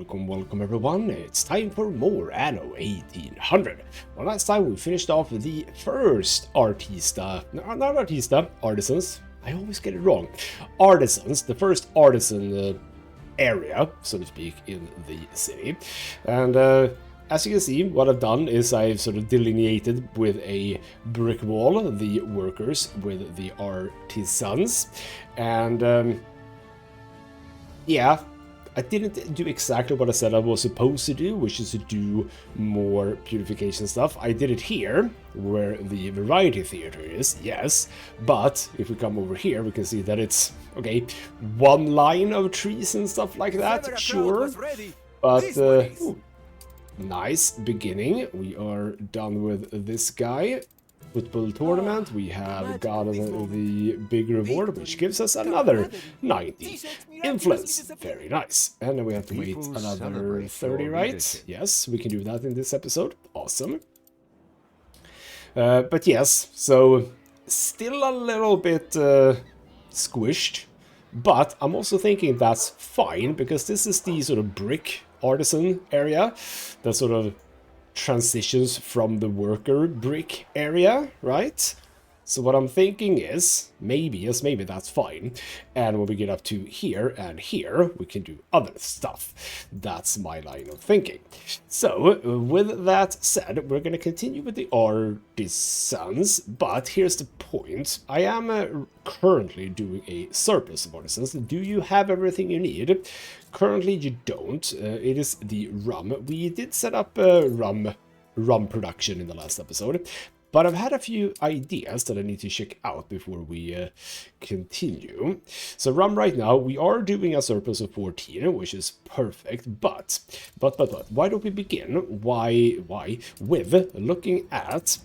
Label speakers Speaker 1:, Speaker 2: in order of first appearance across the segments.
Speaker 1: welcome everyone. It's time for more Anno 1800. Well, last time we finished off the first Artisans. I always get it wrong. Artisans, the first artisan area, so to speak, in the city. And as you can see, what I've done is I've sort of delineated with a brick wall the workers with the artisans. And yeah, I didn't do exactly what I said I was supposed to do, which is to do more purification stuff. I did it here, where the variety theater is, yes, but if we come over here, we can see that it's, okay, one line of trees and stuff like that, sure, but, ooh, nice beginning. We are done with this guy. Football tournament, we have gotten the big reward, which gives us another 90 influence. Very nice. And then we have to wait another 30, right? Yes, we can do that in this episode. Awesome. But yes, so still a little bit squished, but I'm also thinking that's fine, because this is the sort of brick artisan area that sort of transitions from the worker brick area, right? So what I'm thinking is, maybe that's fine. And when we get up to here and here, we can do other stuff. That's my line of thinking. So with that said, we're going to continue with the artisans, but here's the point. I am currently doing a surplus of artisans. Do you have everything you need? Currently you don't. It is the rum. We did set up rum production in the last episode, but I've had a few ideas that I need to check out before we continue. So rum right now, we are doing a surplus of 14, which is perfect, but why don't we begin? Why with looking at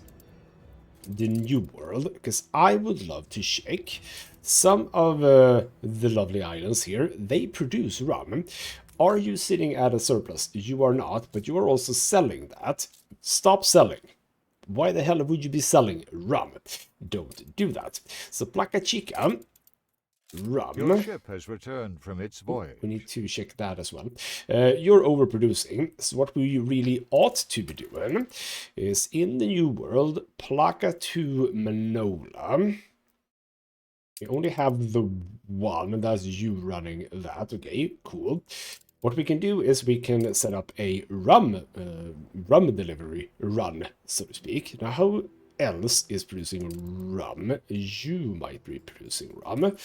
Speaker 1: the New World, because I would love to check some of the lovely islands here. They produce rum. Are you sitting at a surplus? You are not, but you are also selling that. Stop selling. Why the hell would you be selling rum? Don't do that. So Placa Chica, rum.
Speaker 2: Your ship has returned from its voyage.
Speaker 1: We need to check that as well. You're overproducing. So what we really ought to be doing is in the New World, Placa to Manola. We only have the one, and that's you running that. Okay, cool. What we can do is we can set up a rum delivery run, so to speak. Now, how else is producing rum? You might be producing rum.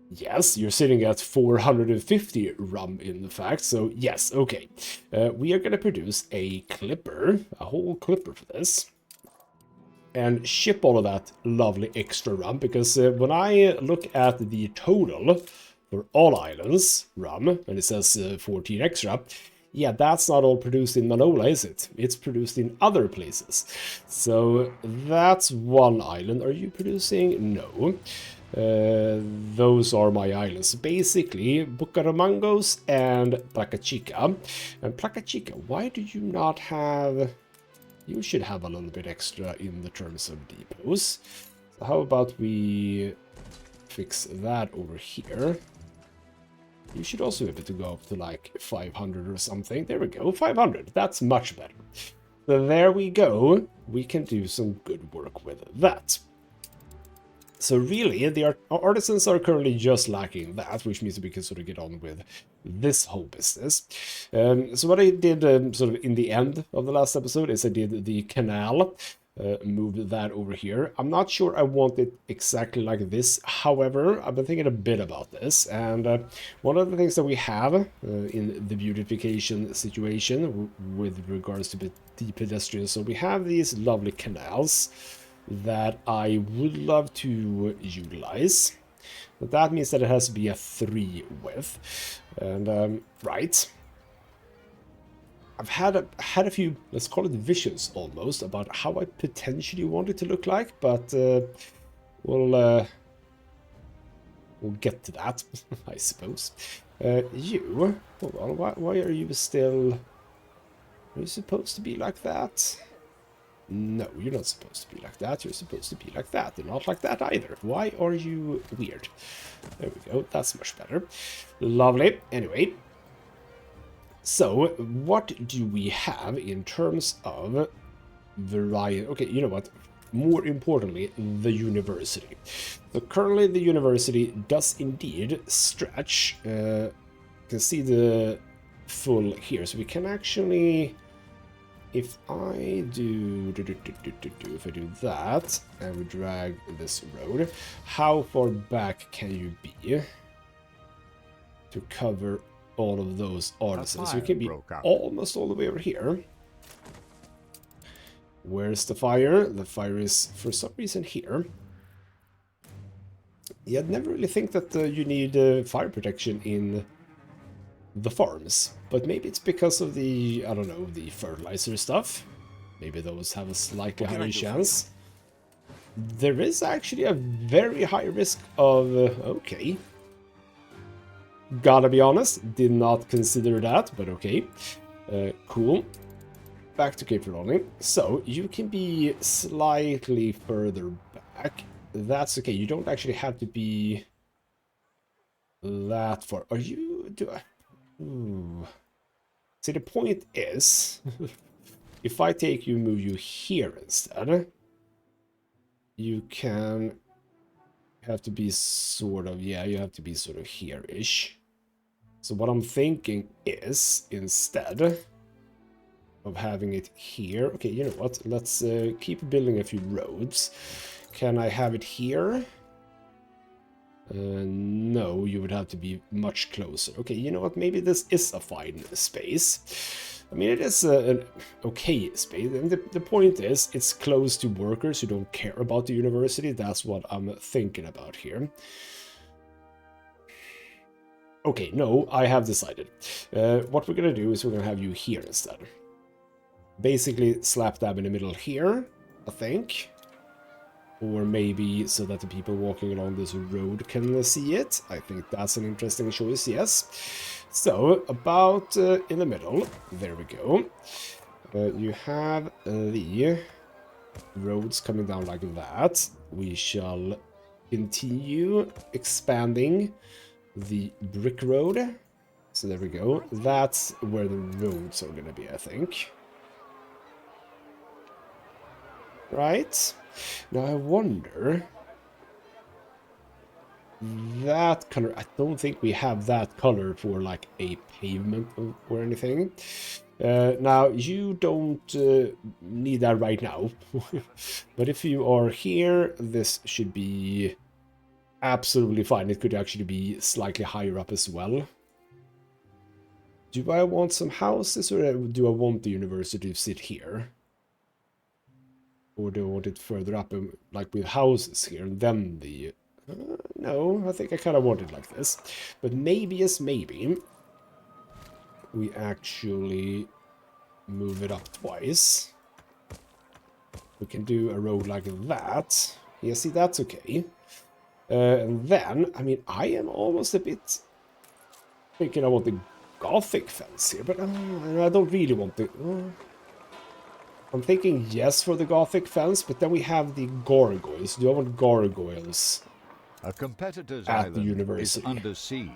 Speaker 1: Yes, you're sitting at 450 rum in fact, so yes, okay. We are going to produce a clipper, a whole clipper for this, and ship all of that lovely extra rum, because when I look at the total for all islands rum, and it says 14 extra, yeah, that's not all produced in Manola, is it? It's produced in other places. So that's one island. Are you producing? No. Those are my islands. Basically, Bucaramangos and Placa Chica. And Placa Chica, why do you not have... You should have a little bit extra in the terms of depots. So how about we fix that over here? You should also be able to go up to like 500 or something. There we go, 500. That's much better. So there we go. We can do some good work with that. So really, the artisans are currently just lacking that, which means we can sort of get on with this whole business. So what I did sort of in the end of the last episode is I did the canal, moved that over here. I'm not sure I want it exactly like this. However, I've been thinking a bit about this, and one of the things that we have in the beautification situation with regards to the pedestrians, so we have these lovely canals that I would love to utilize, but that means that it has to be a 3 width, and right. I've had a few, let's call it visions almost, about how I potentially want it to look like, but we'll get to that, I suppose. You, hold on, why are you still... Are you supposed to be like that? No, you're not supposed to be like that. You're supposed to be like that. You're not like that either. Why are you weird? There we go. That's much better. Lovely. Anyway, So, what do we have in terms of variety? Okay, you know what? More importantly, the university. So currently the university does indeed stretch. You can see the full here. So we can actually, if I do if I do that, and we drag this road, how far back can you be to cover all of those artisans? So you can be almost all the way over here. Where's the fire? The fire is, for some reason, here. Yeah, I'd never really think that you need fire protection in the farms. But maybe it's because of the, I don't know, the fertilizer stuff. Maybe those have a slightly higher chance. There is actually a very high risk of... okay. Gotta be honest, did not consider that, but okay. Cool. Back to Cape Rolling. So, you can be slightly further back. That's okay. You don't actually have to be that far. Are you... Ooh. See, the point is, if I take you, move you here instead, you can have to be sort of... yeah, you have to be sort of here-ish. So what I'm thinking is, instead of having it here... okay, you know what? Let's keep building a few roads. Can I have it here? No, you would have to be much closer. Okay, you know what? Maybe this is a fine space. I mean, it is an okay space. And the point is, it's close to workers who don't care about the university. That's what I'm thinking about here. Okay, no, I have decided. What we're going to do is we're going to have you here instead. Basically, slap dab in the middle here, I think. Or maybe so that the people walking along this road can see it. I think that's an interesting choice, yes. So, about in the middle, there we go. You have the roads coming down like that. We shall continue expanding the brick road. So there we go. That's where the roads are going to be, I think. Right? Now I wonder... that color... I don't think we have that color for like a pavement or anything. Now, you don't need that right now. But if you are here, this should be absolutely fine. It could actually be slightly higher up as well. Do I want some houses, or do I want the university to sit here? Or do I want it further up, like with houses here, and then the... no, I think I kind of want it like this. But maybe, yes, maybe, we actually move it up twice. We can do a road like that. Yeah, see, that's okay. And then, I mean, I am almost a bit thinking I want the Gothic fence here, but I don't really want the... I'm thinking yes for the Gothic fence, but then we have the gargoyles. Do I want gargoyles
Speaker 2: A competitor's
Speaker 1: at the
Speaker 2: island
Speaker 1: university?
Speaker 2: is under siege.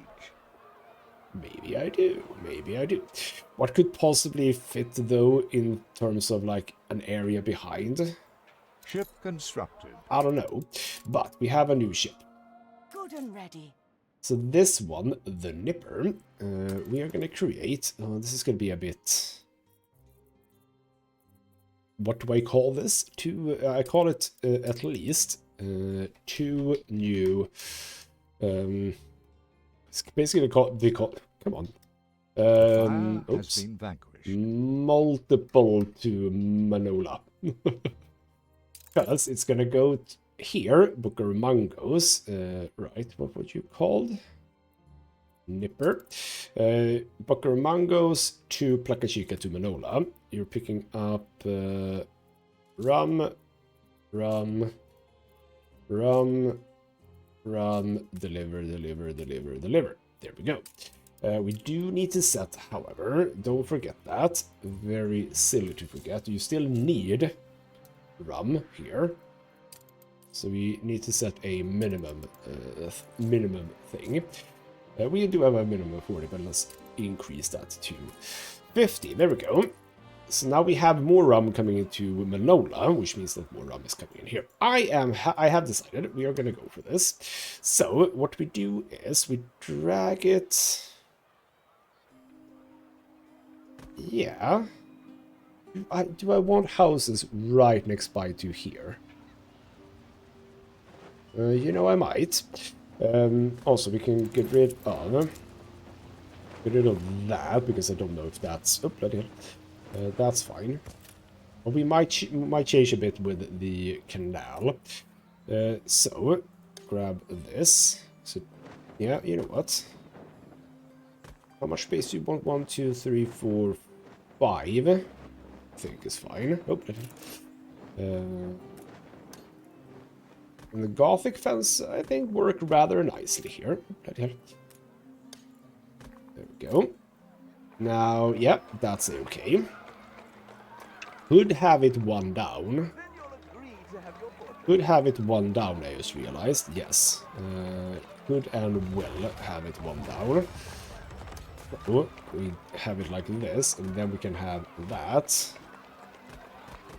Speaker 1: Maybe I do. Maybe I do. What could possibly fit, though, in terms of, like, an area behind?
Speaker 2: Ship constructed.
Speaker 1: I don't know. But we have a new ship.
Speaker 3: Good and ready.
Speaker 1: So this one, the Nipper, we are going to create... oh, this is going to be a bit... what do I call this? I call it at least 2 new... it's basically come on. Oops.
Speaker 2: Has been vanquished.
Speaker 1: Multiple to Manola. Because it's gonna go here, Bucaramangos. Right, what would you called? Nipper. Bucaramangos to Placachica to Manola. You're picking up rum, deliver. There we go. We do need to set, however, don't forget that. Very silly to forget. You still need rum here. So we need to set a minimum thing. We do have a minimum of 40, but let's increase that to 50. There we go. So now we have more rum coming into Manola, which means that more rum is coming in here. I have decided we are going to go for this. So what we do is we drag it. Yeah. Do I want houses right next by to here? You know, I might. Also, we can get rid of that, because I don't know if that's... Oh, bloody hell. That's fine. But we might change a bit with the canal. So, grab this. So, yeah, you know what? How much space do you want? 1, 2, 3, 4, 5. I think is fine. Oh, and the Gothic fence, I think, work rather nicely here. Bloody hell. There we go. Now, yeah, that's okay. Could have it one down. Could have it one down, I just realized. Yes. Could and will have it one down. Oh, we have it like this, and then we can have that.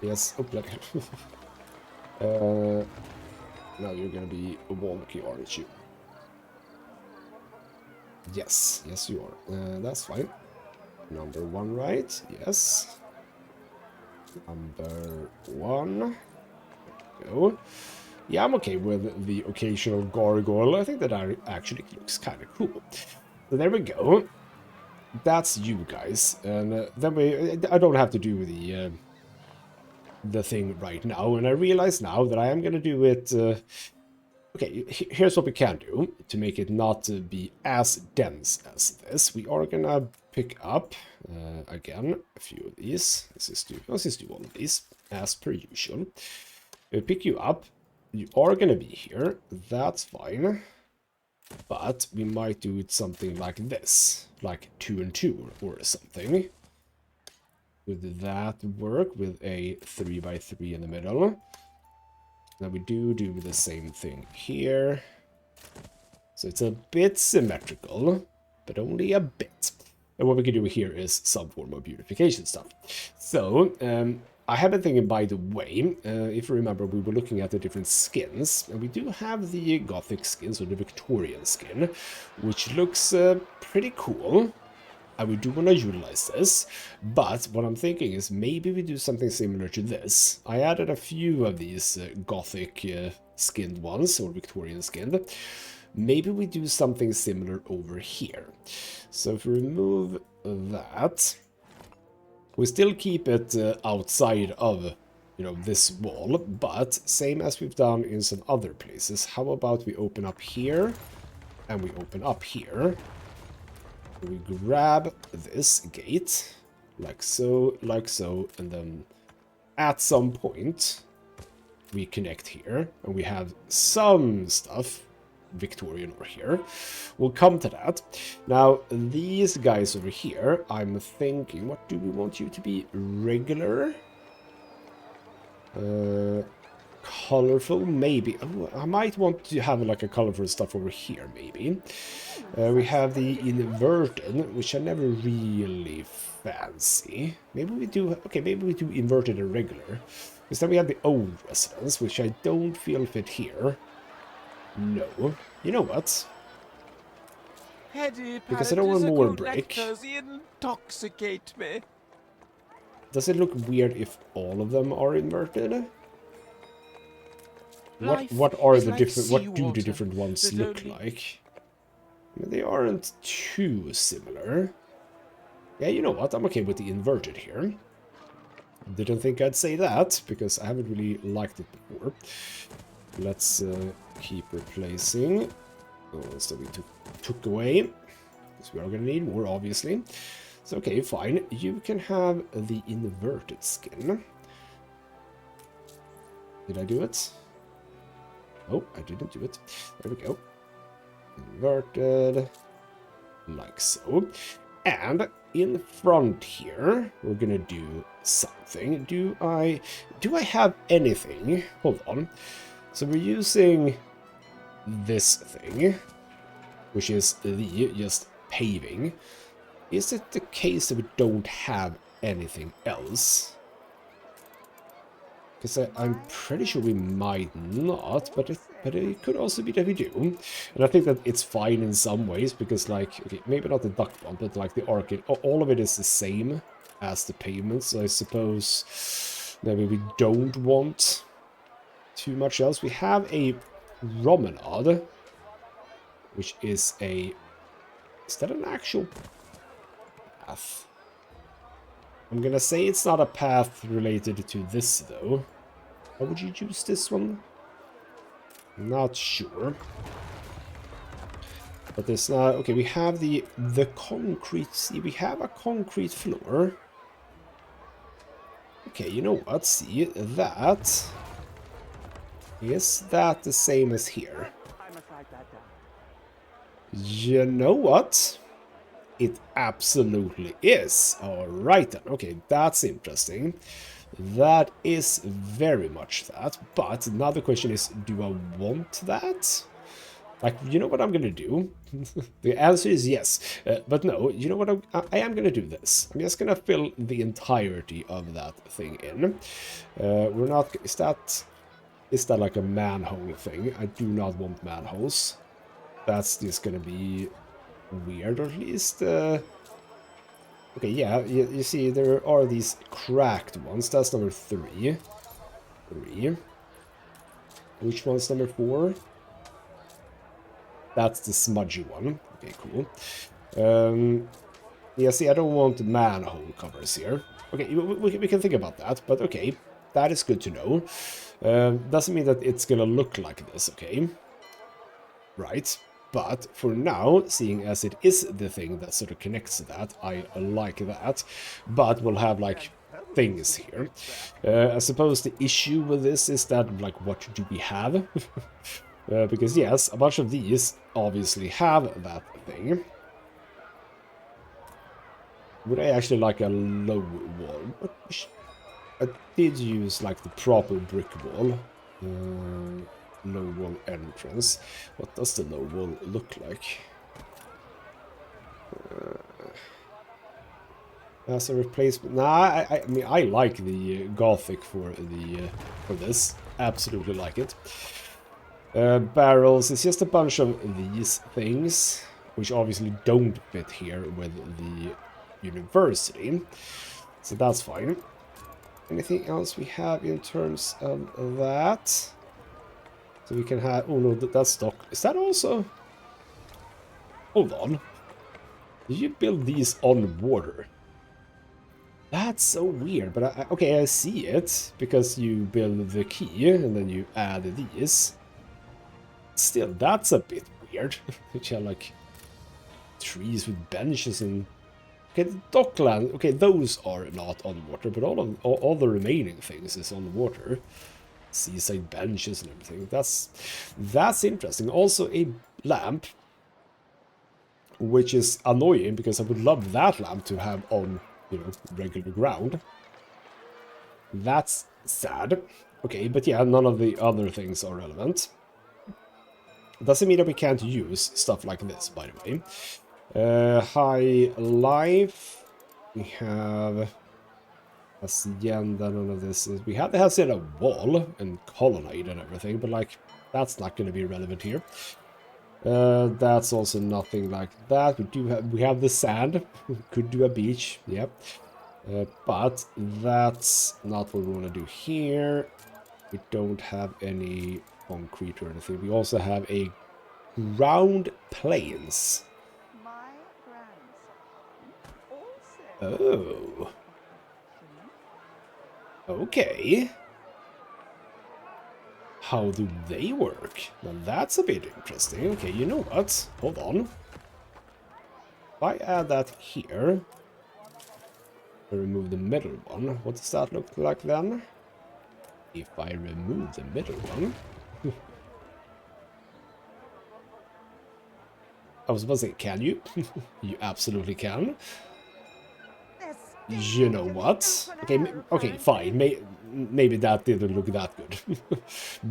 Speaker 1: Yes. Oh, bloody hell. Now you're gonna be wonky, aren't you? Yes, yes you are. That's fine. Number 1, right? Yes. Number 1. Go. Yeah, I'm okay with the occasional gargoyle. I think that actually looks kind of cool. So there we go. That's you guys, and then I don't have to do the thing right now, and I realize now that I am gonna do it. Okay, here's what we can do to make it not be as dense as this. We are gonna pick up again a few of these. Let's just do all of these as per usual. We pick you up. You are gonna be here. That's fine. But we might do it something like this, like 2 and 2 or something. Would that work with a 3 by 3 in the middle? Now we do the same thing here. So it's a bit symmetrical, but only a bit. And what we can do here is some form of beautification stuff. So, I have been thinking, by the way, if you remember, we were looking at the different skins, and we do have the Gothic skins, or the Victorian skin, which looks pretty cool. And we do want to utilize this, but what I'm thinking is maybe we do something similar to this. I added a few of these Gothic skinned ones, or Victorian skinned. Maybe we do something similar over here. So if we remove that, we still keep it outside of, you know, this wall, but same as we've done in some other places. How about we open up here, and we open up here. We grab this gate, like so, and then at some point we connect here, and we have some stuff Victorian over here. We'll come to that. Now, these guys over here, I'm thinking, what do we want you to be? Regular? Colorful, maybe. Oh, I might want to have like a colorful stuff over here, maybe. We have the inverted, which I never really fancy. Maybe we do, okay, maybe we do inverted and regular. Because then we have the old residence, which I don't feel fit here. No. You know what? Because I don't want more brick.
Speaker 4: Intoxicate me.
Speaker 1: Does it look weird if all of them are inverted? What are the different? What do the different ones look like? I mean, they aren't too similar. Yeah, you know what? I'm okay with the inverted here. Didn't think I'd say that because I haven't really liked it before. Let's keep replacing. Oh, so we took away because we are gonna need more, obviously. So okay, fine. You can have the inverted skin. Did I do it? Oh, I didn't do it. There we go. Inverted. Like so. And in front here, we're gonna do something. Do I have anything? Hold on. So we're using this thing. which is the just paving. Is it the case that we don't have anything else? Because I'm pretty sure we might not, but it could also be that we do. And I think that it's fine in some ways, because, like, okay, maybe not the duck one, but, like, the arcade, all of it is the same as the pavements, so I suppose maybe we don't want too much else. We have a promenade, which is a... Is that an actual path? I'm gonna say it's not a path related to this, though. How would you use this one? Not sure. But there's not... Okay, we have the concrete... See, we have a concrete floor. Okay, you know what? See, that... Is that the same as here? You know what? It absolutely is. Alright then. Okay, that's interesting. That is very much that. But another question is, do I want that? Like, you know what I'm gonna do? The answer is yes. But no, you know what? I am gonna do this. I'm just gonna fill the entirety of that thing in. We're not... Is that like a manhole thing? I do not want manholes. That's just gonna be weird, or at least... Okay, yeah, you see, there are these cracked ones. That's number 3. 3. Which one's number 4? That's the smudgy one. Okay, cool. Yeah, see, I don't want manhole covers here. Okay, we can think about that, but okay. That is good to know. Doesn't mean that it's gonna look like this, okay? Right. But for now, seeing as it is the thing that sort of connects to that, I like that. But we'll have, like, things here. I suppose the issue with this is that, like, what do we have? Because, yes, a bunch of these obviously have that thing. Would I actually like a low wall? I did use, like, the proper brick wall. Low wall entrance. What does the low wall look like? As a replacement, nah. I mean, I like the Gothic for this. Absolutely like it. Barrels. It's just a bunch of these things, which obviously don't fit here with the university, so that's fine. Anything else we have in terms of that? So we can have... Oh no, that's stock. Is that also... Hold on. Did you build these on water? That's so weird, but okay, I see it. Because you build the key and then you add these. Still, that's a bit weird. Which are like trees with benches and... Okay, the dockland... Okay, those are not on water, but all the remaining things is on water. Seaside benches and everything. That's interesting. Also a lamp, which is annoying because I would love that lamp to have on, you know, regular ground. That's sad. Okay, but yeah, none of the other things are relevant. Doesn't mean that we can't use stuff like this, by the way. High life. We have... Hacienda, none of this is... We have the Hacienda wall and colonnade and everything, but, like, that's not going to be relevant here. That's also nothing like that. We have the sand. Could do a beach, yep. But that's not what we want to do here. We don't have any concrete or anything. We also have a round plains.
Speaker 3: My grandson also.
Speaker 1: Oh. Okay. How do they work? Well, that's a bit interesting. Okay, you know what? Hold on. If I add that here, remove the middle one, what does that look like then? If I remove the middle one... I was about to say, can you? You absolutely can. You know what? Okay, fine. Maybe that didn't look that good.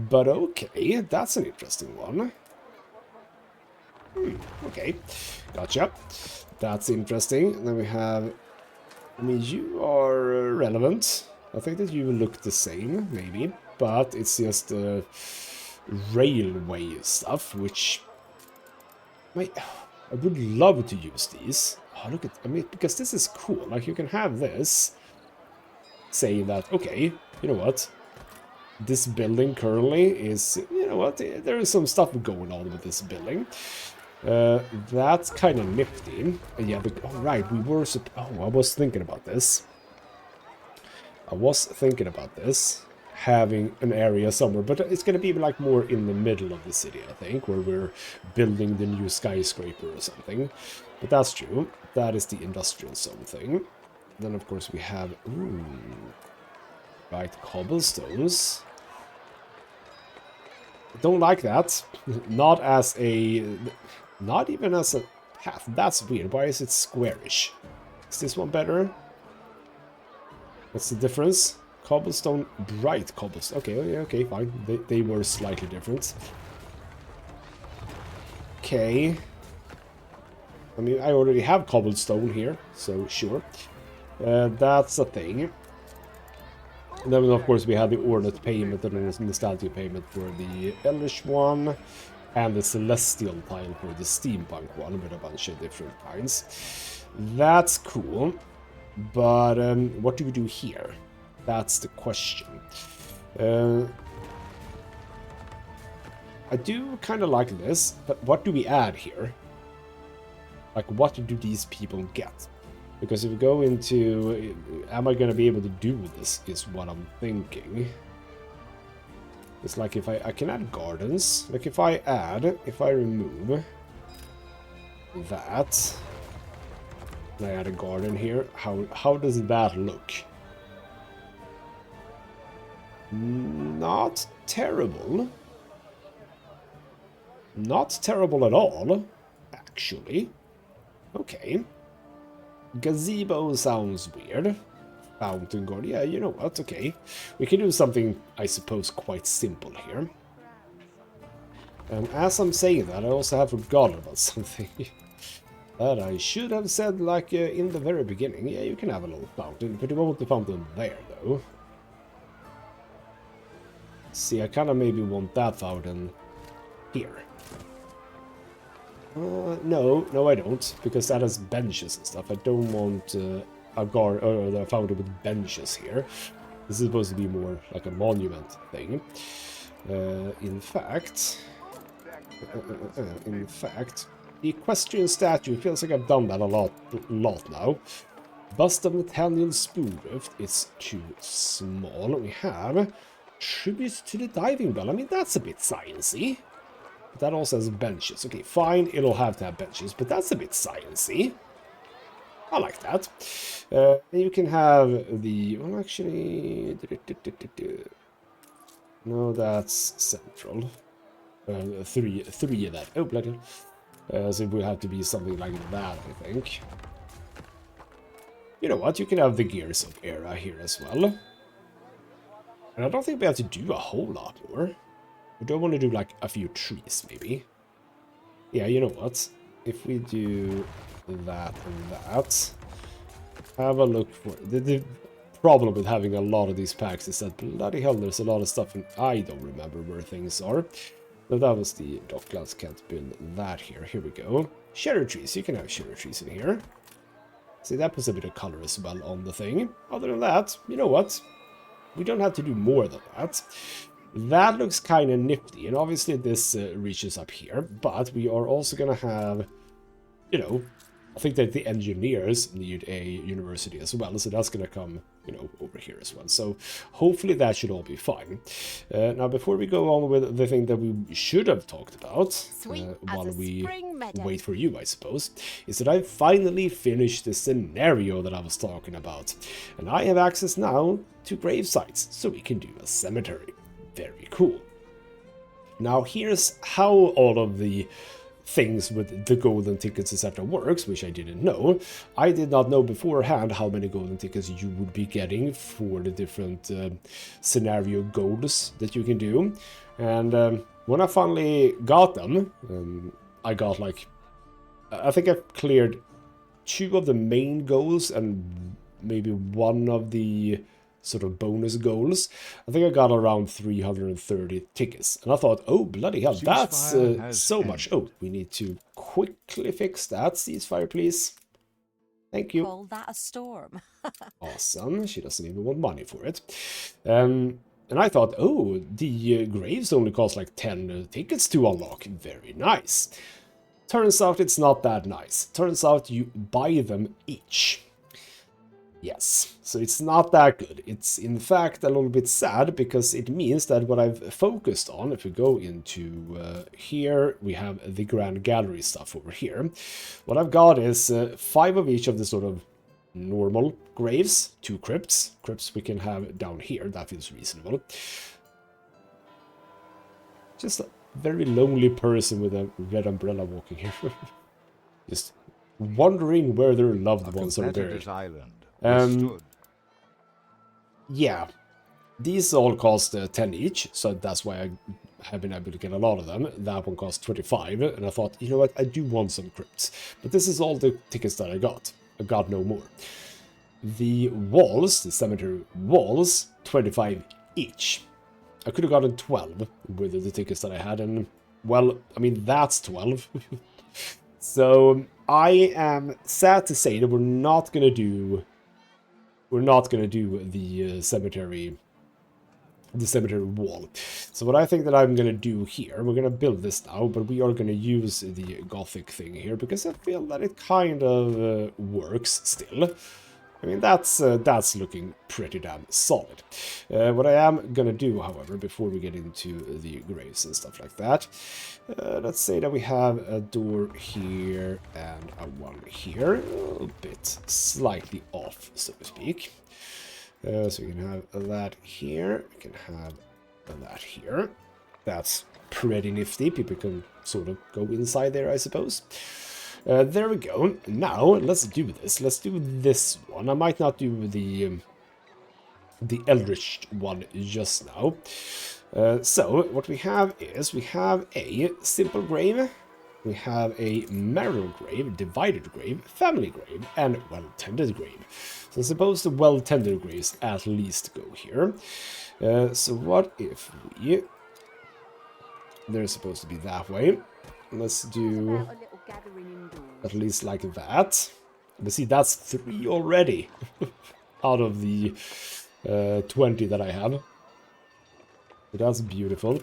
Speaker 1: But okay, that's an interesting one. Okay, gotcha. That's interesting. Then we have... I mean, you are relevant. I think that you look the same, maybe. But it's just railway stuff, which... I would love to use these. Oh, look at... I mean, because this is cool. Like, you can have this... saying that, okay, you know what? This building currently is... You know what? There is some stuff going on with this building. That's kind of nifty. Yeah, oh, right, we were... Oh, I was thinking about this. Having an area somewhere, but it's going to be like more in the middle of the city, I think, where we're building the new skyscraper or something. But that's true. That is the industrial zone thing. Then, of course, we have... Ooh, right, cobblestones. Don't like that. Not as a... Not even as a path. That's weird. Why is it squarish? Is this one better? What's the difference? Cobblestone, bright cobblestone. Okay, okay, fine. They were slightly different. Okay. I mean, I already have cobblestone here, so sure. That's a thing. And then, of course, we have the Ornate payment and the Nostalgia payment for the Elvish one. And the Celestial tile for the Steampunk one with a bunch of different kinds. That's cool. But what do we do here? That's the question. I do kind of like this, but what do we add here? Like, what do these people get? Because if we go into... Am I going to be able to do this, is what I'm thinking. It's like if I can add gardens. Like if I remove that, and I add a garden here, how does that look? Not terrible. Not terrible at all, actually. Okay. Gazebo sounds weird. Fountain garden, yeah, you know what, okay. We can do something, I suppose, quite simple here. And as I'm saying that, I also have forgotten about something that I should have said, like, in the very beginning. Yeah, you can have a little fountain, but you won't want the fountain there, though. See, I kind of maybe want that fountain here. No, I don't, because that has benches and stuff. I don't want a fountain with benches here. This is supposed to be more like a monument thing. In fact, the equestrian statue feels like I've done that a lot now. Bust of Nathaniel Spoonrift is too small. We have tribute to the diving bell. I mean, that's a bit sciencey. But that also has benches. Okay, fine, it'll have to have benches, but that's a bit sciencey. I like that. You can have the... Well, actually... No, that's central. Three of that. Oh, bloody. So it would have to be something like that, I think. You know what? You can have the Gears of Era here as well. And I don't think we have to do a whole lot more. We don't want to do, like, a few trees, maybe. Yeah, you know what? If we do that and that, have a look for... The problem with having a lot of these packs is that, bloody hell, there's a lot of stuff, and I don't remember where things are. But that was the Docklands, can't build that here. Here we go. Cherry trees, you can have cherry trees in here. See, that puts a bit of color as well on the thing. Other than that, you know what? We don't have to do more than that. That looks kind of nifty, and obviously this reaches up here, but we are also going to have, you know, I think that the engineers need a university as well, so that's going to come, you know, over here as well. So hopefully that should all be fine. Now, before we go on with the thing that we should have talked about, while we wait for you, I suppose, is that I finally finished the scenario that I was talking about. And I have access now to grave sites, so we can do a cemetery. Very cool. Now, here's how all of the things with the golden tickets, etc. works, which I didn't know. I did not know beforehand how many golden tickets you would be getting for the different scenario goals that you can do. And when I finally got them, I got like... I think I've cleared 2 of the main goals and maybe 1 of the sort of bonus goals. I think I got around 330 tickets. And I thought, oh, bloody hell, that's
Speaker 2: Ceasefire has
Speaker 1: so much.
Speaker 2: ended.
Speaker 1: Oh, we need to quickly fix that. Ceasefire, please. Thank you.
Speaker 5: Call that a storm.
Speaker 1: Awesome. She doesn't even want money for it. And I thought, oh, the graves only cost like 10 tickets to unlock. Very nice. Turns out it's not that nice. Turns out you buy them each. Yes, so it's not that good. It's in fact a little bit sad because it means that what I've focused on, if we go into here, we have the Grand Gallery stuff over here. What I've got is 5 of each of the sort of normal graves, 2 crypts. Crypts we can have down here, that feels reasonable. Just a very lonely person with a red umbrella walking here. Just wondering where their loved ones are buried.
Speaker 2: Island.
Speaker 1: Yeah, these all cost 10 each, so that's why I have been able to get a lot of them. That one cost 25, and I thought, you know what, I do want some crypts. But this is all the tickets that I got. I got no more. The walls, the cemetery walls, 25 each. I could have gotten 12 with the tickets that I had, and, well, I mean, that's 12. So, I am sad to say that we're not gonna do the cemetery wall. So what I think that I'm gonna do here, we're gonna build this now, but we are gonna use the Gothic thing here because I feel that it kind of works still. I mean, that's looking pretty damn solid. What I am gonna do, however, before we get into the graves and stuff like that, let's say that we have a door here and a one here, a little bit slightly off, so to speak. So we can have that here, we can have that here. That's pretty nifty. People can sort of go inside there, I suppose. There we go. Now, let's do this. Let's do this one. I might not do the Eldritch one just now. So, what we have is, we have a simple grave, we have a marital grave, divided grave, family grave, and well-tended grave. So I suppose the well-tended graves at least go here. So what if we... They're supposed to be that way. Let's do at least like that. But see, that's 3 already out of the 20 that I have. So that's beautiful.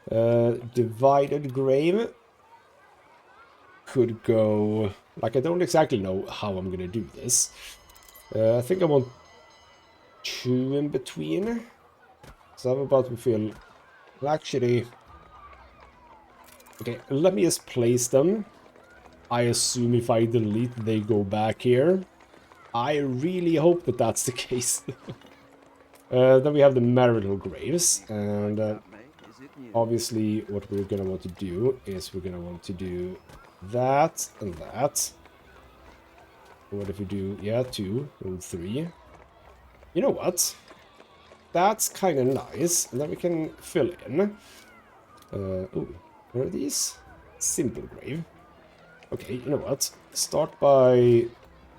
Speaker 1: Divided grave could go... Like, I don't exactly know how I'm gonna do this. I think I want 2 in between. So I'm about to feel... Well, actually... Okay, let me just place them. I assume if I delete, they go back here. I really hope that that's the case. Then we have the marital graves, and obviously what we're gonna want to do is we're gonna want to do that and that. What if we do, yeah, 2 and 3. You know what? That's kind of nice, and then we can fill in. Oh, what are these? Simple grave. Okay, you know what? Start by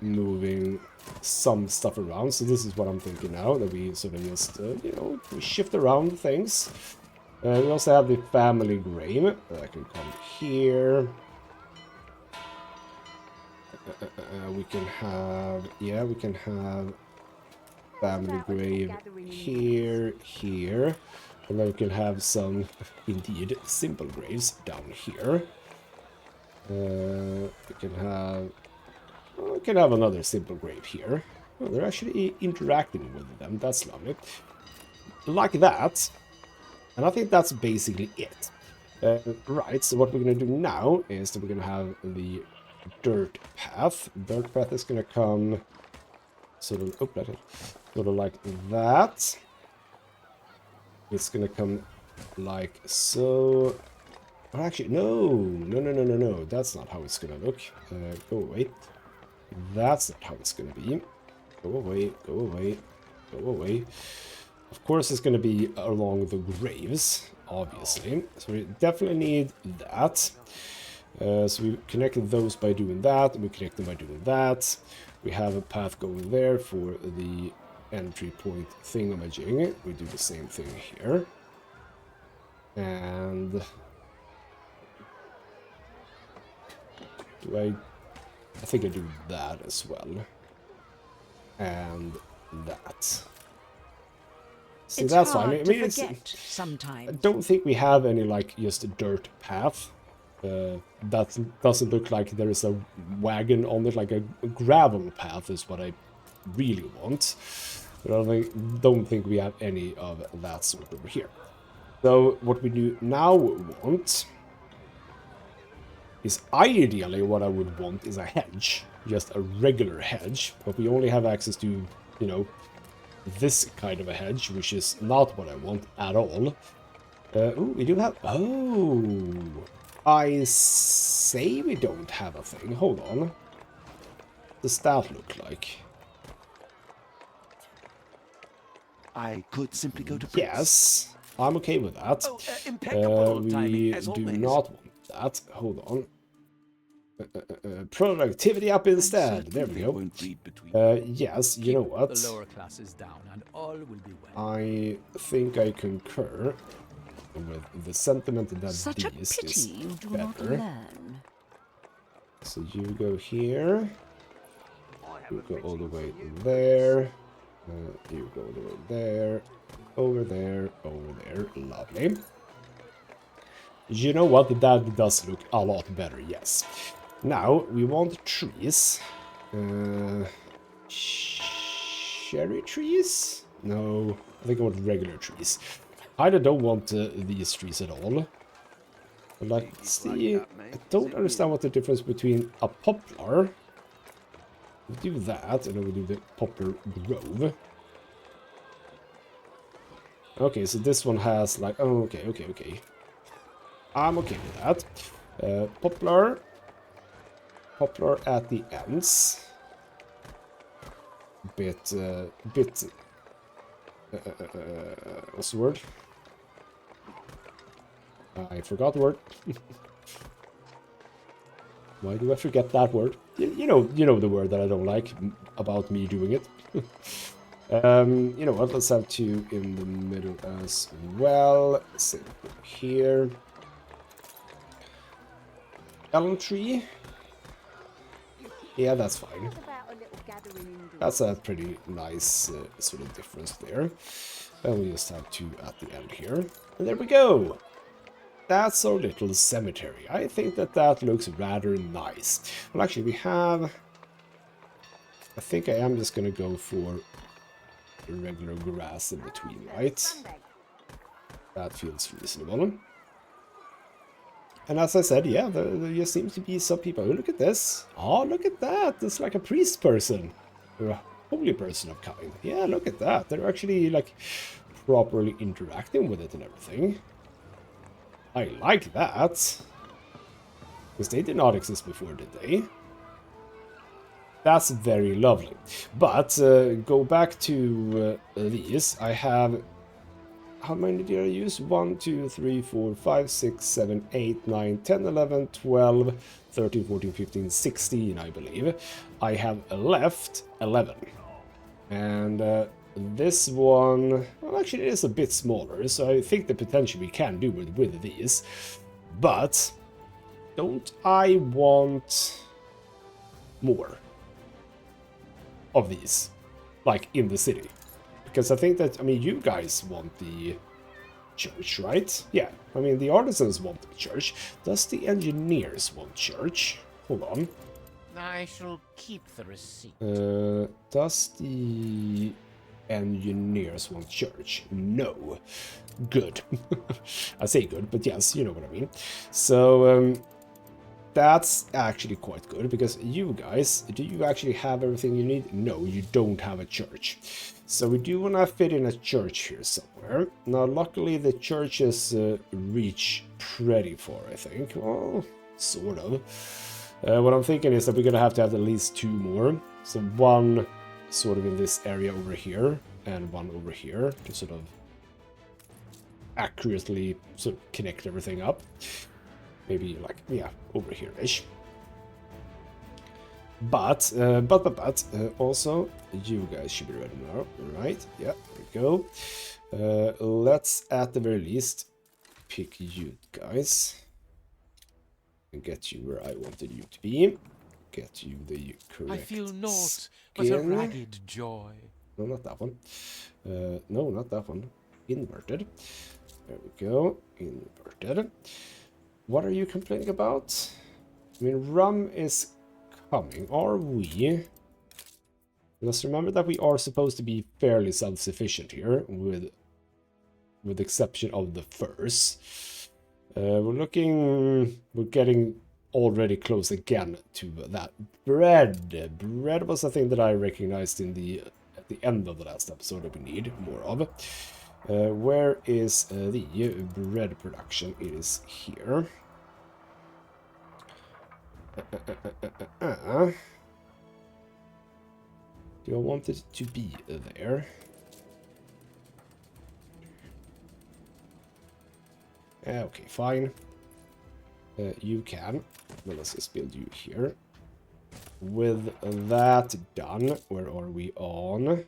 Speaker 1: moving some stuff around. So this is what I'm thinking now, that we sort of just, you know, we shift around things. We also have the family grave. That can come here. We can have, yeah, we can have family grave here, here. And then we can have some, indeed, simple graves down here. We can have another simple grave here. Oh, they're actually interacting with them. That's lovely. Like that. And I think that's basically it. Right, so what we're going to do now is that we're going to have the dirt path. Dirt path is going to come sort of, oh, sort of like that. It's going to come like so. Oh, actually, no. That's not how it's going to look. Go away. That's not how it's going to be. Go away, go away, go away. Of course, it's going to be along the graves, obviously. So we definitely need that. So we connected those by doing that, and we connect them by doing that. We have a path going there for the entry point thingamajig. We do the same thing here. And I think I do that as well. And that. See,
Speaker 5: It's
Speaker 1: that's
Speaker 5: hard
Speaker 1: fine. I
Speaker 5: to
Speaker 1: mean,
Speaker 5: forget
Speaker 1: I
Speaker 5: sometimes.
Speaker 1: don't think we have any, like, just a dirt path. That doesn't look like there is a wagon on it, like a gravel path is what I really want. But I don't think we have any of that sort over here. So what we do now want is ideally what I would want is a hedge, just a regular hedge, but we only have access to, you know, this kind of a hedge, which is not what I want at all. Oh, we do have... Oh, I say we don't have a thing. Hold on. What does that look like?
Speaker 4: I could simply go to Prince.
Speaker 1: Yes, I'm okay with that.
Speaker 4: Oh, impeccable
Speaker 1: We
Speaker 4: timing, as
Speaker 1: do
Speaker 4: always.
Speaker 1: not want that. Hold on. Productivity up instead. There we go.
Speaker 4: Won't read between.
Speaker 1: Yes, you know what?
Speaker 6: The lower classes down, and all will be well.
Speaker 1: I think I concur with the sentiment that
Speaker 5: Such a
Speaker 1: this
Speaker 5: pity
Speaker 1: is
Speaker 5: you do not
Speaker 1: better.
Speaker 5: learn.
Speaker 1: So you go here. You go all the way there. You go all the way there. Over there. Over there. Lovely. You know what? That does look a lot better, yes. Now, we want trees. Cherry trees? No, I think I want regular trees. I don't want these trees at all. Let's see. I don't understand what the difference between a poplar. We do that, and then we do the poplar grove. Okay, so this one has like... Oh, okay. I'm okay with that. Poplar at the ends. What's the word? I forgot the word. Why do I forget that word? You know the word that I don't like about me doing it. You know what? Let's have two in the middle as well. Same here. Elm tree. Yeah, that's fine. That's a pretty nice sort of difference there. And we just have two at the end here. And there we go. That's our little cemetery. I think that looks rather nice. Well, actually, we have... I think I am just going to go for the regular grass in between, right? That feels reasonable. And as I said, yeah, there just seems to be some people. Oh, look at this. Oh, look at that. It's like a priest person. Or a holy person of kind. Yeah, look at that. They're actually, like, properly interacting with it and everything. I like that. Because they did not exist before, did they? That's very lovely. But, go back to these. I have... How many did I use? 1, 2, 3, 4, 5, 6, 7, 8, 9, 10, 11, 12, 13, 14, 15, 16, I believe. I have left 11. And this one, well, actually it is a bit smaller, so I think the potential we can do with these. But don't I want more of these, like in the city? Because I think that, I mean, you guys want the church, right? Yeah, I mean, the artisans want the church. Does the engineers want church? Hold on.
Speaker 6: I shall keep the receipt.
Speaker 1: Does the engineers want church? No. Good. I say good, but yes, you know what I mean. So, that's actually quite good, because you guys, do you actually have everything you need? No, you don't have a church. So we do want to fit in a church here somewhere. Now, luckily, the churches reach pretty far, I think. Well, sort of. What I'm thinking is that we're going to have at least 2 more. So one sort of in this area over here, and one over here, to sort of accurately sort of connect everything up. Maybe like, yeah, over here-ish. But also, you guys should be ready now, right? Yeah, there we go. Let's, at the very least, pick you guys. And get you where I wanted you to be. Get you the correct
Speaker 6: I feel naught but a
Speaker 1: skin.
Speaker 6: ragged joy.
Speaker 1: No, not that one. No, not that one. Inverted. There we go. Inverted. What are you complaining about? I mean, rum is coming. Are we? Let's remember that we are supposed to be fairly self-sufficient here, with the exception of the furs. We're getting already close again to that. Bread was a thing that I recognized at the end of the last episode that we need more of. Where is the bread production? It is here. Do I want it to be there? Okay, fine. You can. Well, let's just build you here. With that done, where are we on?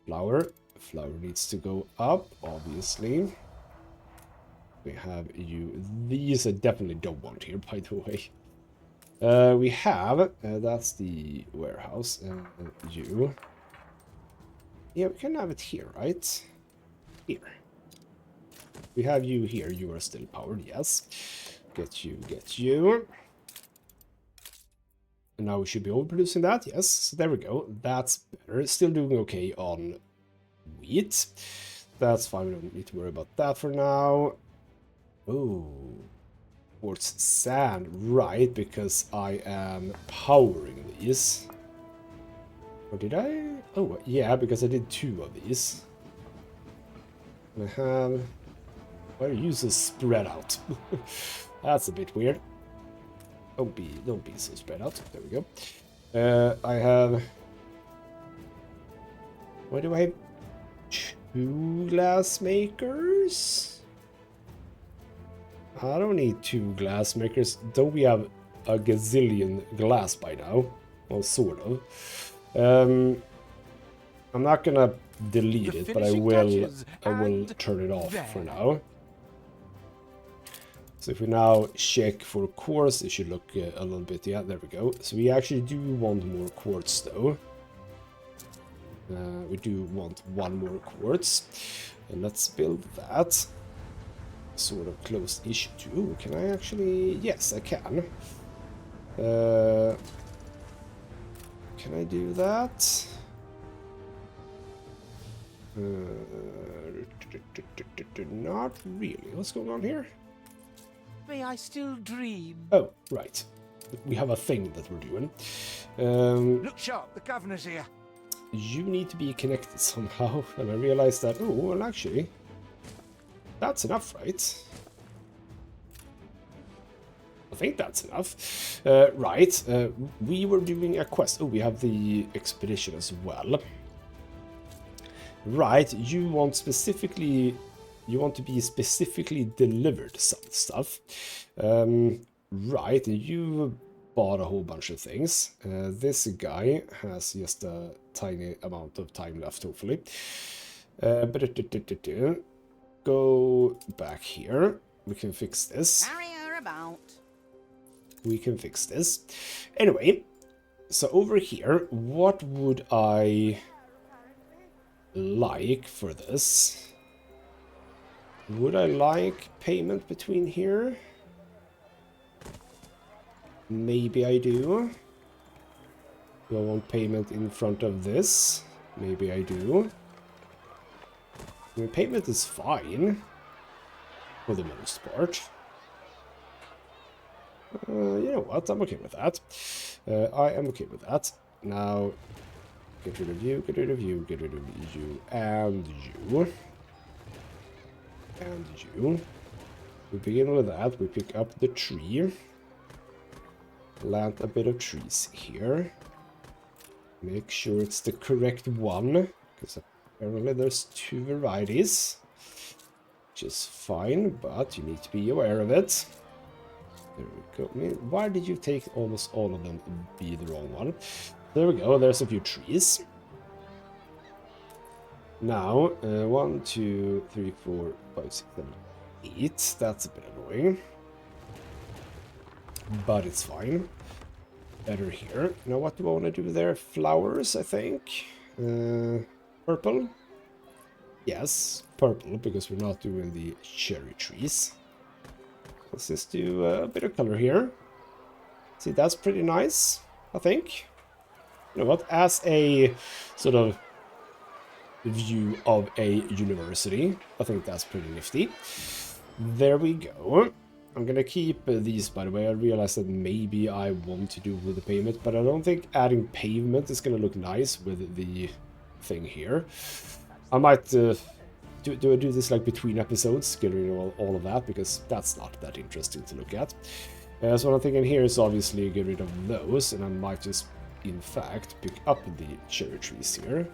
Speaker 1: Flour. Flour needs to go up, obviously. We have you. These I definitely don't want here, by the way. We have, that's the warehouse, you. Yeah, we can have it here, right? Here. We have you here, you are still powered, yes. Get you. And now we should be overproducing that, yes. So there we go, that's better. Still doing okay on wheat. That's fine, we don't need to worry about that for now. Oh. Towards sand, right, because I am powering these. Or did I? Oh, yeah, because I did 2 of these. And I have... Why are you so spread out? That's a bit weird. Don't be so spread out. There we go. I have... Why do I have 2 glass makers? I don't need 2 glass makers. Don't we have a gazillion glass by now? Well, sort of. I'm not gonna delete it, but I will turn it off for now. So if we now check for quartz, it should look a little bit, yeah, there we go. So we actually do want more quartz though. We do want 1 more quartz. And let's build that. Sort of close-ish too. Can I actually... Yes, I can. Can I do that? Not really. What's going on here?
Speaker 6: May I still dream?
Speaker 1: Oh, right. We have a thing that we're doing.
Speaker 4: Look sharp, the governor's here.
Speaker 1: You need to be connected somehow. And I realized that... Oh, well, actually... That's enough, right? I think that's enough. Right, we were doing a quest. Oh, we have the expedition as well. Right, you want to be specifically delivered some stuff. Right, you bought a whole bunch of things. This guy has just a tiny amount of time left, hopefully. Go back here. We can fix this.
Speaker 3: Carry her about.
Speaker 1: We can fix this. Anyway, so over here, what would I like for this? Would I like payment between here? Maybe I do. Do I want payment in front of this? Maybe I do. I mean, payment is fine, for the most part. You know what, I'm okay with that. I am okay with that. Now, get rid of you, get rid of you, get rid of you, and you. And you. We begin with that, we pick up the tree. Plant a bit of trees here. Make sure it's the correct one, because apparently there's 2 varieties, which is fine, but you need to be aware of it. There we go. I mean, why did you take almost all of them and be the wrong one? There we go. There's a few trees. Now, 1, 2, 3, 4, 5, 6, 7, 8. That's a bit annoying. But it's fine. Better here. Now, what do I want to do there? Flowers, I think. Purple. Yes, purple, because we're not doing the cherry trees. Let's just do a bit of color here. See, that's pretty nice, I think. You know what? As a sort of view of a university, I think that's pretty nifty. There we go. I'm gonna keep these, by the way. I realized that maybe I want to do with the pavement, but I don't think adding pavement is gonna look nice with the thing here. I might do this like between episodes, get rid of all of that, because that's not that interesting to look at. So what I'm thinking here is obviously get rid of those, and I might just, in fact, pick up the cherry trees here.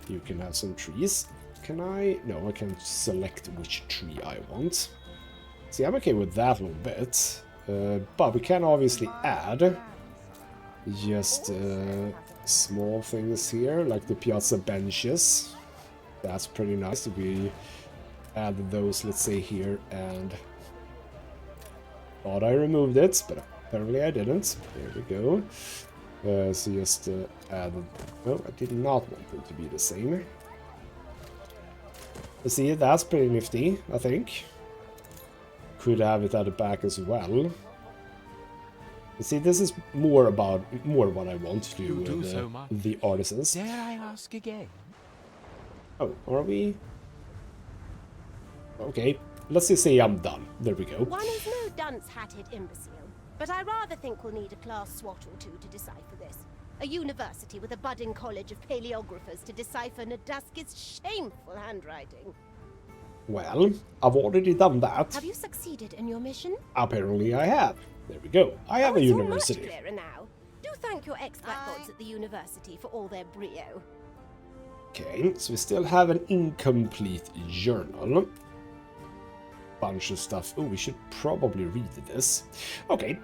Speaker 1: You can have some trees. Can I? No, I can select which tree I want. See, I'm okay with that a little bit, but we can obviously add just small things here, like the piazza benches. That's pretty nice if we add those, let's say, here, and thought I removed it, but apparently I didn't. There we go. So just add... No, I did not want them to be the same. But see, that's pretty nifty, I think. Could have it at the back as well. But see, this is more what I want to do with
Speaker 6: so much.
Speaker 1: the artisans.
Speaker 6: Dare I ask again?
Speaker 1: Oh, are we? Okay, let's just say I'm done. There we go.
Speaker 5: One is no dunce-hatted imbecile, but I rather think we'll need a class SWAT or two to decipher this. A university with a budding college of paleographers to decipher Nadaski's shameful handwriting.
Speaker 1: Well, I've already done that.
Speaker 5: Have you succeeded in your mission?
Speaker 1: Apparently I have. There we go. I have a
Speaker 5: It's all much
Speaker 1: university.
Speaker 5: clearer now. Do thank your expert gods at the university for all their brio.
Speaker 1: Okay, so we still have an incomplete journal. Bunch of stuff. Oh, we should probably read this. Okay,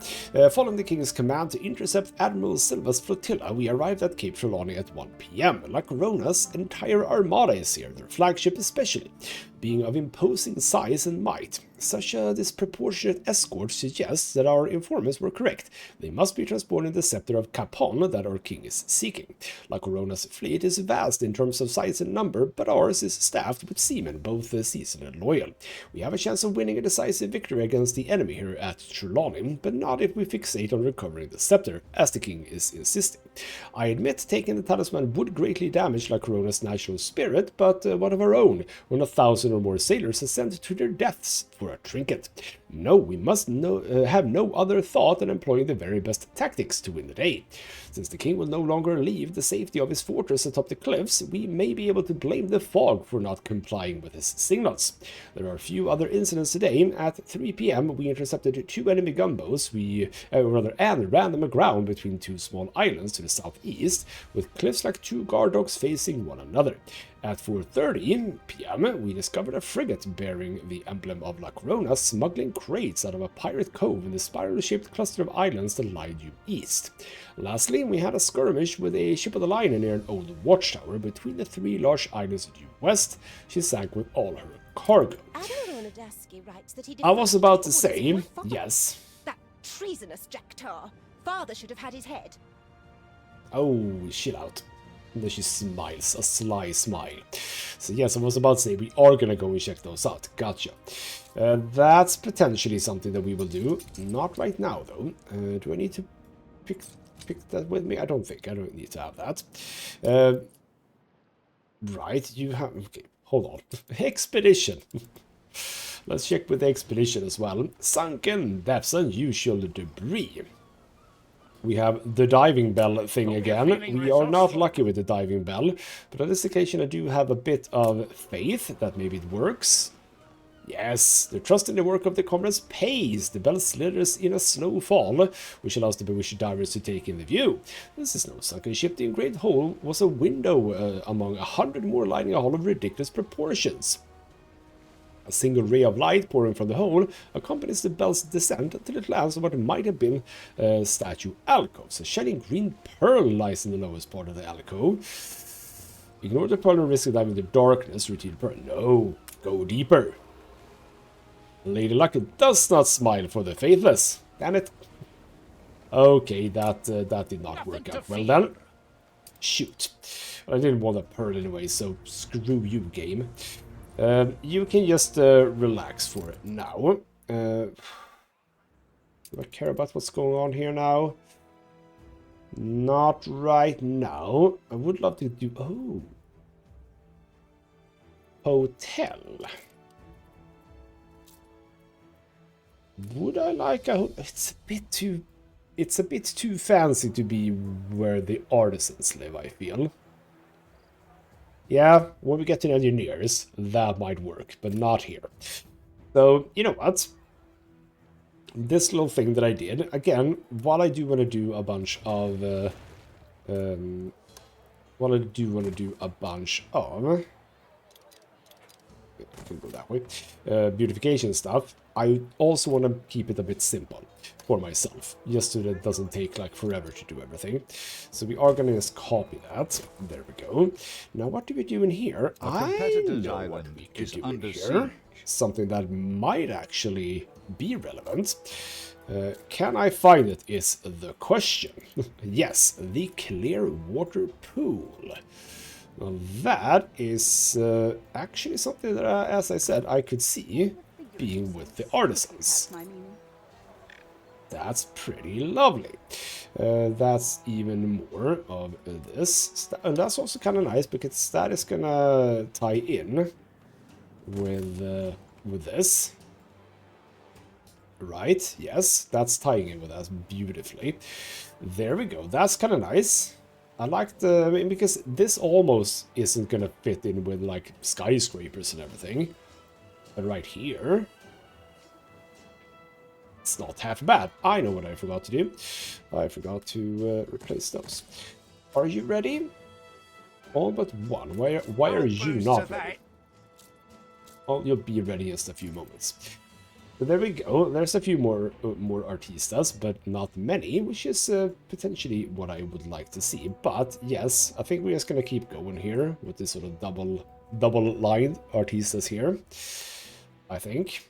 Speaker 1: following the king's command to intercept Admiral Silva's flotilla, we arrived at Cape Trelawney at 1 p.m. La Corona's entire armada is here, their flagship especially, being of imposing size and might. Such a disproportionate escort suggests that our informants were correct. They must be transporting the scepter of Capon that our king is seeking. La Corona's fleet is vast in terms of size and number, but ours is staffed with seamen, both seasoned and loyal. We have a chance of winning a decisive victory against the enemy here at Trelawney, but not if we fixate on recovering the scepter, as the king is insisting. I admit taking the talisman would greatly damage La Corona's national spirit, but what of our own, when 1,000 or more sailors are sent to their deaths for a trinket? No, we must have no other thought than employing the very best tactics to win the day. Since the king will no longer leave the safety of his fortress atop the cliffs, we may be able to blame the fog for not complying with his signals. There are a few other incidents today. At 3 p.m. we intercepted 2 enemy gunboats and ran them aground between 2 small islands to the southeast, with cliffs like 2 guard dogs facing one another. At 4:30 p.m. we discovered a frigate bearing the emblem of La Corona smuggling crates out of a pirate cove in the spiral-shaped cluster of islands that lie due east. Lastly, we had a skirmish with a ship of the line near an old watchtower between the 3 large islands due west. She sank with all her cargo.
Speaker 5: Admiral Nadaski writes that he
Speaker 1: I was about to
Speaker 5: orders
Speaker 1: say,
Speaker 5: from my father.
Speaker 1: yes.
Speaker 5: That treasonous Jacktar. Father should have had his head.
Speaker 1: Oh, chill out. And then she smiles, a sly smile. So yes, I was about to say, we are gonna go and check those out. Gotcha. That's potentially something that we will do. Not right now, though. Do I need to pick that with me? I don't think. I don't need to have that. Right, you have... Okay, hold on. Expedition. Let's check with the expedition as well. Sunken depths, unusual debris. We have the diving bell thing again. We are not lucky with the diving bell, but on this occasion I do have a bit of faith that maybe it works. Yes, the trust in the work of the comrades pays. The bell slithers in a snowfall, which allows the bewitched divers to take in the view. This is no sunken ship. The engraved hole was a window among 100 more lining a hall of ridiculous proportions. A single ray of light pouring from the hole accompanies the bell's descent until it lands on what might have been statue alcoves. A shining green pearl lies in the lowest part of the alcove. Ignore the pearl and risk of diving into darkness. Retrieve the pearl. No, go deeper. Lady Luck does not smile for the faithless. Damn it. Okay, that did not work out well then. Shoot. I didn't want a pearl anyway, so screw you, game. You can just relax for it now. Do I care about what's going on here now? Not right now. I would love to do... Oh. Hotel. Would I like a... It's a bit too fancy to be where the artisans live, I feel. Yeah, when we get to engineers, that might work, but not here. So, you know what? This little thing that I did, again, while I do want to do a bunch of... I can go that way. Beautification stuff. I also want to keep it a bit simple for myself, just so that it doesn't take like forever to do everything. So we are going to just copy that. There we go. Now what do we do in here? I know what we could do in here. Something that might actually be relevant. Can I find it is the question. Yes, the clear water pool. Well, that is actually something that, as I said, I could see being with the artisans. That's pretty lovely. That's even more of this. And that's also kind of nice because that is going to tie in with this. Right, yes, that's tying in with us beautifully. There we go, that's kind of nice. I like the, because this almost isn't gonna fit in with like skyscrapers and everything. But right here, it's not half bad. I know what I forgot to do. I forgot to replace those. Are you ready? All but one. Why are you not ready? Well, you'll be ready in just a few moments. So there we go. There's a few more artistas, but not many, which is potentially what I would like to see. But yes, I think we're just gonna keep going here with this sort of double-lined artistas here, I think.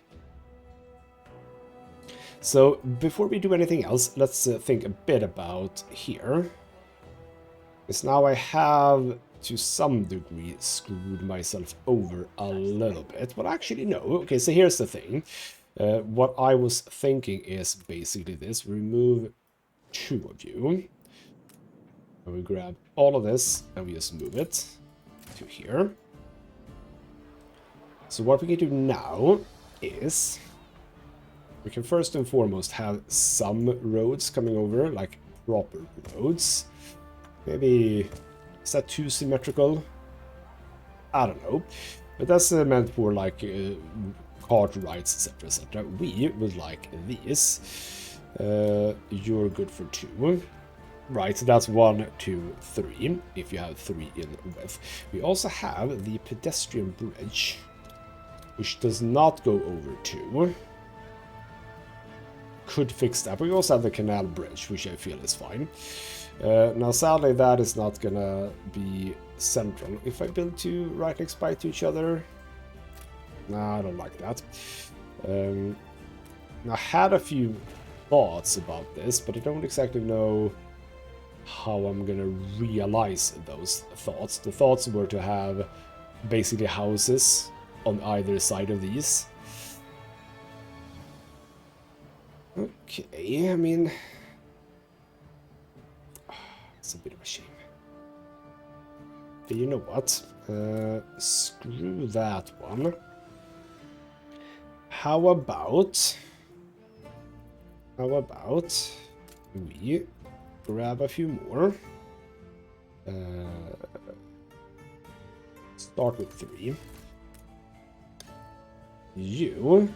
Speaker 1: So before we do anything else, let's think a bit about here. Because now I have, to some degree, screwed myself over a little bit. But actually, no. Okay, so here's the thing. What I was thinking is basically this. Remove 2 of you. And we grab all of this and we just move it to here. So what we can do now is we can first and foremost have some roads coming over, like proper roads. Maybe, is that too symmetrical? I don't know. But that's meant for like cart rides, etc, etc. We would like these. You're good for 2. Right, so that's 1, 2, 3, if you have 3 in width. We also have the pedestrian bridge, which does not go over 2. Could fix that, but we also have the canal bridge, which I feel is fine. Now, sadly, that is not gonna be central. If I build 2 right next by to each other, nah, I don't like that. I had a few thoughts about this, but I don't exactly know how I'm gonna realize those thoughts. The thoughts were to have basically houses on either side of these. Okay, I mean, it's a bit of a shame. But you know what? Screw that one. How about we grab a few more? Start with 3. You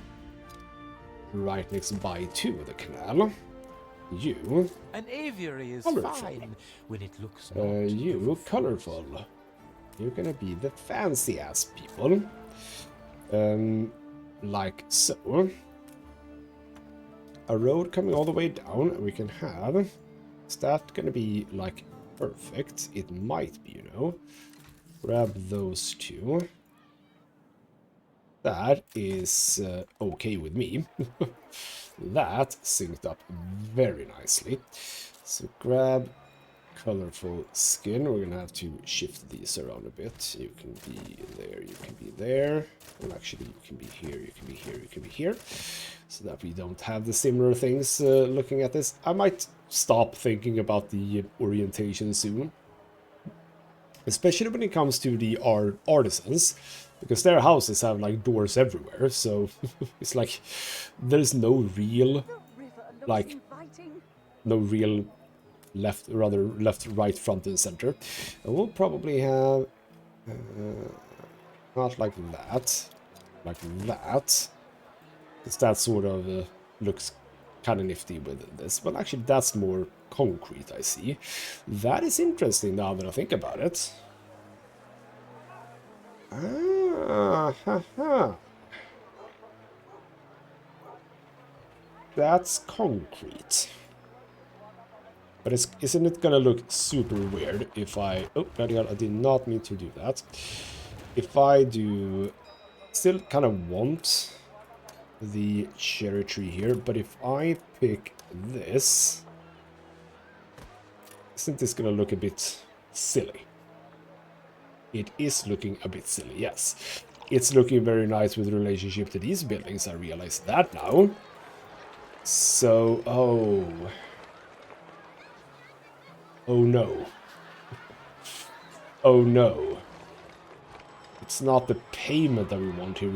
Speaker 1: right next by to the canal. You
Speaker 6: An aviary is
Speaker 1: colorful.
Speaker 6: fine when it looks
Speaker 1: you colorful. You're gonna be the fancy ass people. like so. A road coming all the way down, we can have... Is that gonna be, like, perfect? It might be, you know. Grab those two. That is okay with me. That synced up very nicely. So grab colorful skin. We're gonna have to shift these around a bit. You can be there, you can be there. Well, actually, you can be here, you can be here, you can be here. So that we don't have the similar things looking at this. I might stop thinking about the orientation soon. Especially when it comes to the artisans. Because their houses have like doors everywhere. So it's like there's no real, like, no real left, right, front, and center. And we'll probably have not like that, because that sort of looks kind of nifty with this. Well, actually, that's more concrete, I see. That is interesting now that I think about it. Ah, ha, ha. That's concrete. But isn't it gonna look super weird if I... Oh, bloody hell, I did not mean to do that. If I do... Still kind of want the cherry tree here, but if I pick this... Isn't this gonna look a bit silly? It is looking a bit silly, yes. It's looking very nice with relationship to these buildings, I realize that now. So, oh... Oh no. Oh no. It's not the payment that we want here.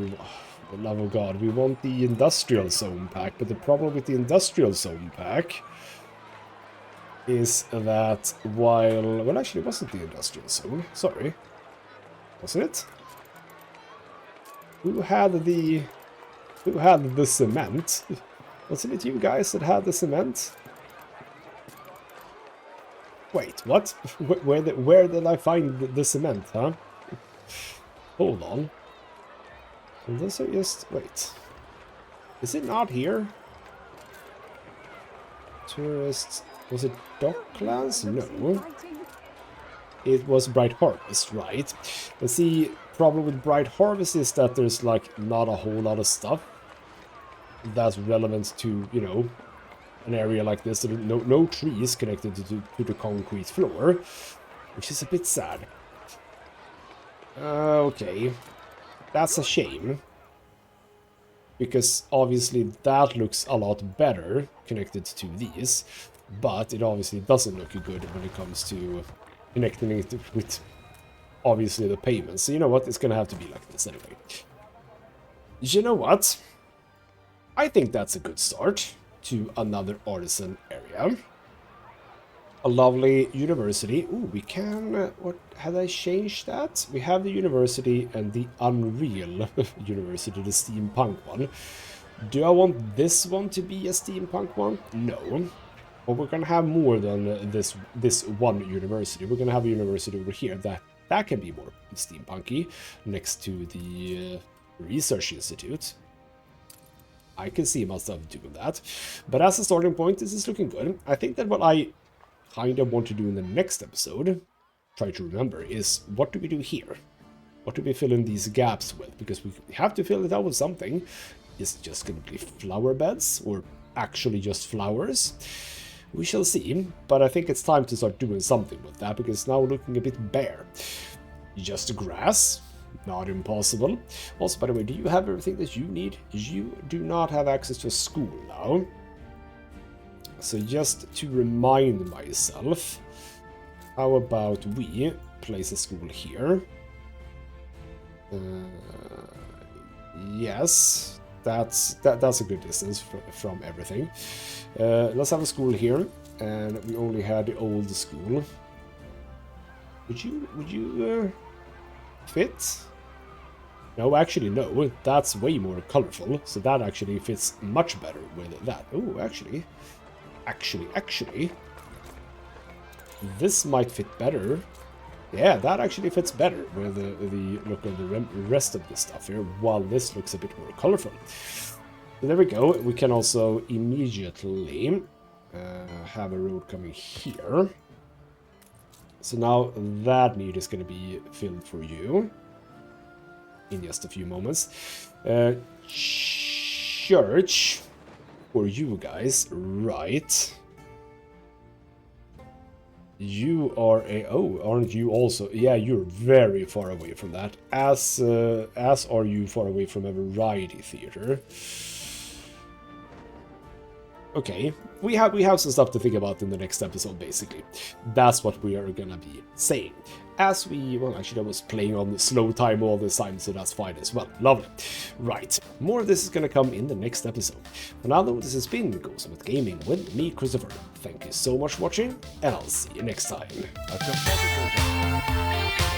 Speaker 1: For the love of God, we want the industrial zone pack. But the problem with the industrial zone pack is that while... Well, actually, it wasn't the industrial zone. Sorry. Wasn't it? Who had the cement? Wasn't it you guys that had the cement? Wait, what? Where did I find the cement, huh? Hold on. And those are just... Wait. Is it not here? Tourists... Was it Docklands? No. It was Bright Harvest, right? But see, problem with Bright Harvest is that there's, like, not a whole lot of stuff that's relevant to, you know, an area like this. No trees connected to the concrete floor, which is a bit sad. Okay, that's a shame, because obviously that looks a lot better connected to these, but it obviously doesn't look good when it comes to connecting it with obviously the payments. So you know what, it's gonna have to be like this anyway. You know what, I think that's a good start to another artisan area. A lovely university. Ooh, we can... what had I changed that? We have the university and the Unreal University, the steampunk one. Do I want this one to be a steampunk one? No. But we're gonna have more than this one university. We're gonna have a university over here that can be more steampunky next to the research institute. I can see myself doing that. But as a starting point, this is looking good. I think that what I kind of want to do in the next episode, try to remember, is what do we do here? What do we fill in these gaps with? Because we have to fill it out with something. Is it just going to be flower beds or actually just flowers? We shall see. But I think it's time to start doing something with that because it's now looking a bit bare. Just grass. Not impossible. Also, by the way, do you have everything that you need? You do not have access to a school now. So just to remind myself, how about we place a school here? Yes, that's a good distance from everything. Let's have a school here, and we only had the old school. Would you fit? No, actually, no. That's way more colorful, so that actually fits much better with that. Oh, actually, this might fit better Yeah, that actually fits better with the look of the rest of the stuff here, while this looks a bit more colorful. So there we go. We can also immediately have a road coming here. So now that need is going to be filled for you in just a few moments. Church for you guys, right? You are a... Oh, aren't you also... Yeah, you're very far away from that. As are you far away from a variety theater. Okay, we have some stuff to think about in the next episode, basically. That's what we are gonna be saying. As we... Well, actually, I was playing on slow time all this time, so that's fine as well. Lovely. Right, more of this is gonna come in the next episode. For now, though, this has been ghostmutgaming with me, Christopher. Thank you so much for watching, and I'll see you next time.
Speaker 2: A competitor's